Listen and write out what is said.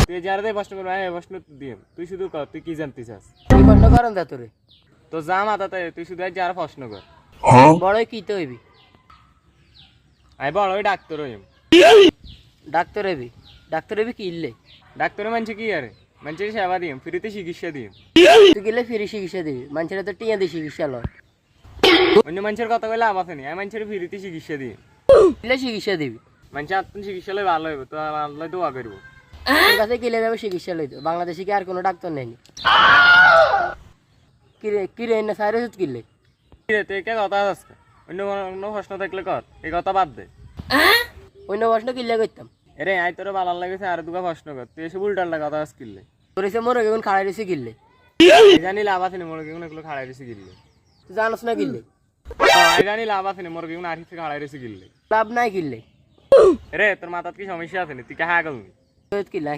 তুই যারা প্রশ্ন করবি আমি প্রশ্ন দিয়ে তুই শুধু কর তুই কি জানতে চাস তুই প্রশ্ন করেন যা তোরে তো যা মাথাতে তুই শুধু যারা প্রশ্ন কর বড়ই কি তো হইবি আমি বড় ওই ডাক্তার হইম ডাক্তার হইবি ডাক্তার হইবি কি ইল্লে ডাক্তারের মানুষ কি আরে মানুষের সেবা দিম ফ্রিতে চিকিৎসা দিম তুই গেলে ফিরে চিকিৎসা দিবি মানুষের তো টিয়া দিয়ে চিকিৎসা লয় অন্য মানুষের কথা কইলে আবাস নেই আমি মানুষের ফ্রিতে চিকিৎসা দিম গেলে চিকিৎসা দিবি মানুষের আত্ম চিকিৎসা লই ভালো হইব তো আল্লাহ দোয়া করবো তোর কাছে গেলে যাবে চিকিৎসা লইতো বাংলাদেশে কি আর কোনো ডাক্তার নেই কিরে না সাইরে কিনলে তুই কে কথা আজকে অন্য অন্য প্রশ্ন থাকলে কর এই কথা বাদ দে অন্য প্রশ্ন কিনলে করতাম এরে আই তোর ভালো লাগেছে আর দুটা প্রশ্ন কর তুই এসে উল্টাল্টা কথা আজ কিনলে তোর এসে মরে গেগুন খাড়াই রয়েছে কিনলে জানি লাভ আছে নি মোর কেউ এগুলো খাড়াই রয়েছে কিনলে তুই জানোস না কিনলে আই জানি লাভ আছে নি মোর কেউ আর কিছু খাড়াই রয়েছে কিনলে লাভ নাই কিনলে রে তোর মাথাত কি সমস্যা আছে নি তুই কে হ্যাঁ করবি কিনলে